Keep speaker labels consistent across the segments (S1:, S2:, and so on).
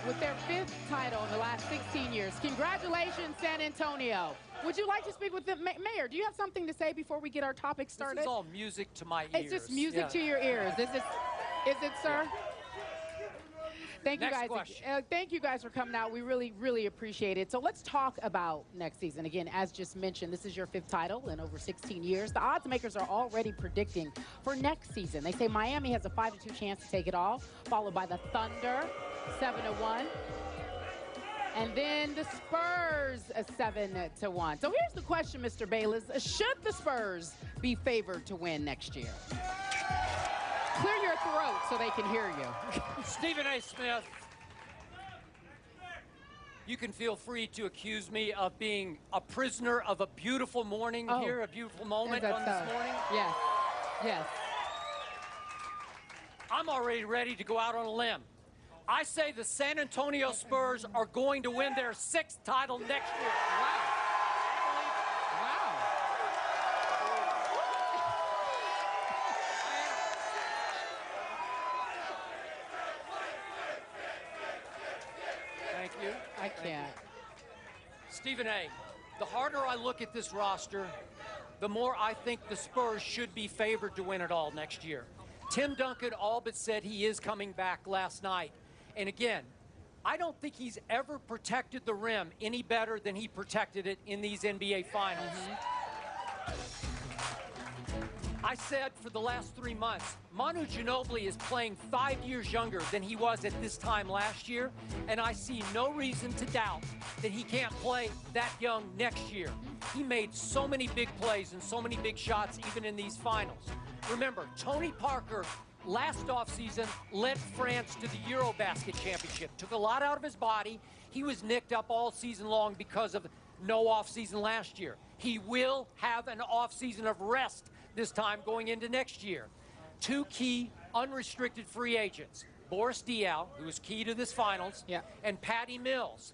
S1: with their 5th title in the last 16 years. Congratulations, San Antonio. Would you like to speak with the mayor? Do you have something to say before we get our topic started?
S2: This is all music to my ears.
S1: It's just music to your ears. Is it, sir?
S2: Yeah.
S1: Thank you
S2: Next
S1: guys.
S2: question.
S1: Thank you guys for coming out. We really, really appreciate it. So let's talk about next season. Again, as just mentioned, this is your 5th title in over 16 years. The odds makers are already predicting for next season. They say Miami has a 5-2 chance to take it all, followed by the Thunder, 7-1. And then the Spurs, 7-1. So here's the question, Mr. Bayless. Should the Spurs be favored to win next year? Clear your throat so they can hear you.
S2: Stephen A. Smith, you can feel free to accuse me of being a prisoner of a beautiful morning here, a beautiful moment on this morning.
S1: Yes, yes.
S2: I'm already ready to go out on a limb. I say the San Antonio Spurs are going to win their 6th title next year.
S1: Wow.
S2: Thank you.
S1: I can't.
S2: Stephen A., the harder I look at this roster, the more I think the Spurs should be favored to win it all next year. Tim Duncan all but said he is coming back last night. And again, I don't think he's ever protected the rim any better than he protected it in these NBA Finals. I said for the last 3 months, Manu Ginobili is playing 5 years younger than he was at this time last year, and I see no reason to doubt that he can't play that young next year. He made so many big plays and so many big shots even in these finals. Remember, Tony Parker last offseason led France to the Eurobasket Championship. Took a lot out of his body. He was nicked up all season long because of no offseason last year. He will have an offseason of rest this time going into next year. 2 key unrestricted free agents, Boris Diaw, who was key to this finals, and Patty Mills.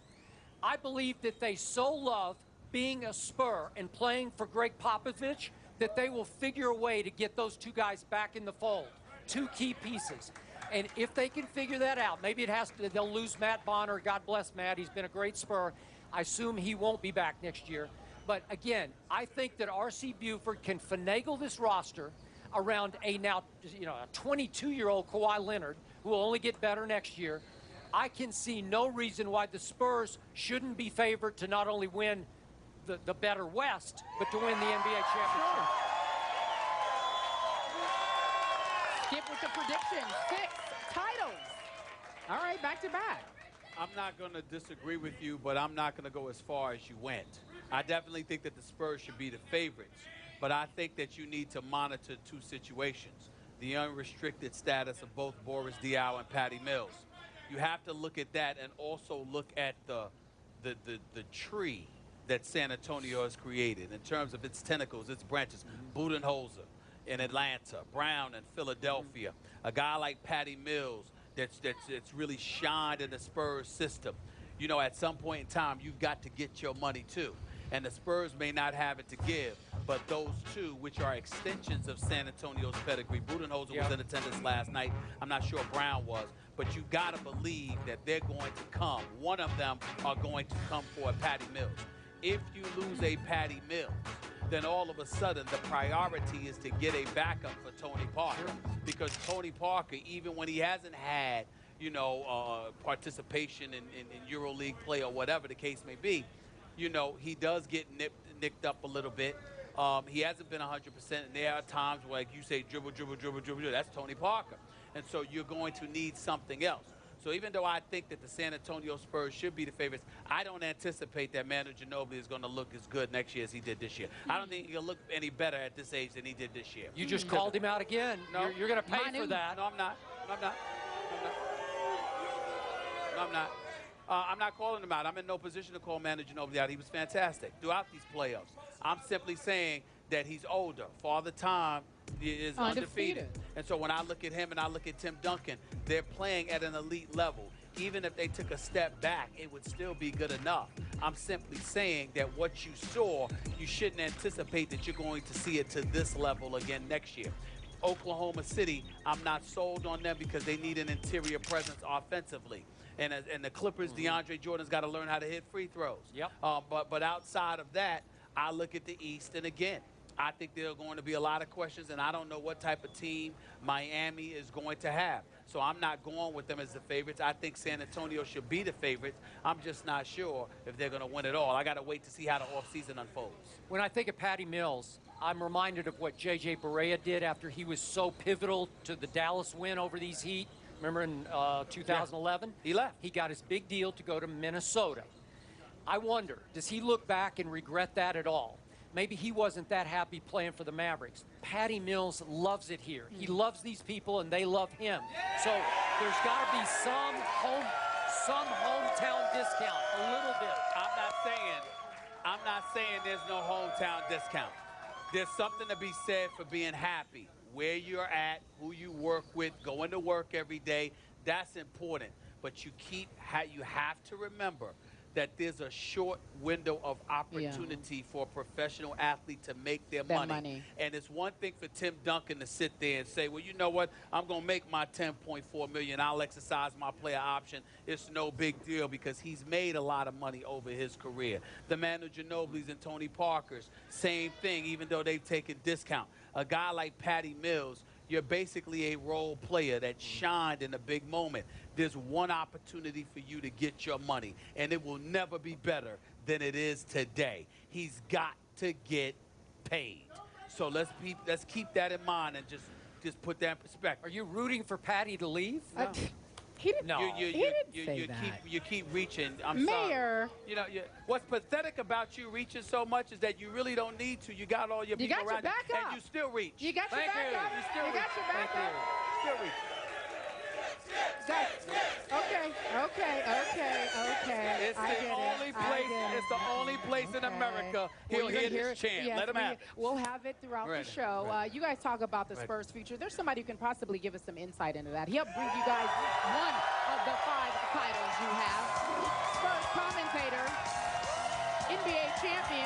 S2: I believe that they so love being a Spur and playing for Greg Popovich that they will figure a way to get those 2 guys back in the fold. 2 key pieces. And if they can figure that out, maybe they'll lose Matt Bonner. God bless Matt. He's been a great Spur. I assume he won't be back next year. But again, I think that R.C. Buford can finagle this roster around a 22-year-old Kawhi Leonard, who will only get better next year. I can see no reason why the Spurs shouldn't be favored to not only win the better West, but to win the NBA championship.
S1: Skip with the prediction. 6 titles. All right, back to back.
S3: I'm not going to disagree with you, but I'm not going to go as far as you went. I definitely think that the Spurs should be the favorites, but I think that you need to monitor 2 situations. The unrestricted status of both Boris Diaw and Patty Mills. You have to look at that and also look at the tree that San Antonio has created in terms of its tentacles, its branches. Budenholzer in Atlanta, Brown in Philadelphia, a guy like Patty Mills that's really shined in the Spurs system. You know, at some point in time, you've got to get your money too. And the Spurs may not have it to give, but those 2, which are extensions of San Antonio's pedigree. Budenholzer was in attendance last night. I'm not sure Brown was, but you got to believe that they're going to come. One of them are going to come for a Patty Mills. If you lose a Patty Mills, then all of a sudden the priority is to get a backup for Tony Parker. Because Tony Parker, even when he hasn't had, participation in EuroLeague play or whatever the case may be, he does get nicked up a little bit. He hasn't been 100%, and there are times where, like you say, dribble. That's Tony Parker. And so you're going to need something else. So even though I think that the San Antonio Spurs should be the favorites, I don't anticipate that Manu Ginobili is going to look as good next year as he did this year. I don't think he'll look any better at this age than he did this year.
S2: You just called him out again. No, you're going to pay for that.
S3: No, I'm not. I'm not calling him out. I'm in no position to call Manu Ginobili out. He was fantastic throughout these playoffs. I'm simply saying that he's older. Father Time is undefeated. And so when I look at him and I look at Tim Duncan, they're playing at an elite level. Even if they took a step back, it would still be good enough. I'm simply saying that what you saw, you shouldn't anticipate that you're going to see it to this level again next year. Oklahoma City, I'm not sold on them because they need an interior presence offensively. And the Clippers, DeAndre Jordan's got to learn how to hit free throws.
S2: Yep.
S3: But outside of that, I look at the East, and again, I think there are going to be a lot of questions, and I don't know what type of team Miami is going to have. So I'm not going with them as the favorites. I think San Antonio should be the favorites. I'm just not sure if they're going to win it all. I got to wait to see how the offseason unfolds.
S2: When I think of Patty Mills, I'm reminded of what J.J. Barea did after he was so pivotal to the Dallas win over these Heat. Remember in 2011?
S3: Yeah. He left.
S2: He got his big deal to go to Minnesota. I wonder, does he look back and regret that at all? Maybe he wasn't that happy playing for the Mavericks. Patty Mills loves it here. He loves these people, and they love him. So there's got to be some hometown discount, a little bit.
S3: I'm not saying there's no hometown discount. There's something to be said for being happy, where you're at, who you work with, going to work every day. That's important. But you have to remember that there's a short window of opportunity for a professional athlete to make their money. And it's one thing for Tim Duncan to sit there and say, well, you know what? I'm going to make my $10.4 million. I'll exercise my player option. It's no big deal because he's made a lot of money over his career. The Manu Ginobili's and Tony Parker's, same thing, even though they've taken discount. A guy like Patty Mills, you're basically a role player that shined in a big moment. There's one opportunity for you to get your money, and it will never be better than it is today. He's got to get paid. So let's keep that in mind and just put that in perspective.
S2: Are you rooting for Patty to leave?
S1: No. He didn't.
S2: No.
S1: He didn't say that.
S3: You keep reaching. I'm
S1: Mayor.
S3: sorry. You know, what's pathetic about you reaching so much is that you really don't need to. You got all your people around you, and you still reach.
S1: You got your back up.
S3: You still reach.
S1: Got your back up.
S3: Still reach.
S1: Okay.
S3: It's the only place in America he'll hear this chant.
S1: Yes,
S3: Let him have it.
S1: We'll have it throughout the show. You guys talk about the Spurs future. There's somebody who can possibly give us some insight into that. He helped bring you guys one of the 5 titles you have. Spurs commentator, NBA champion.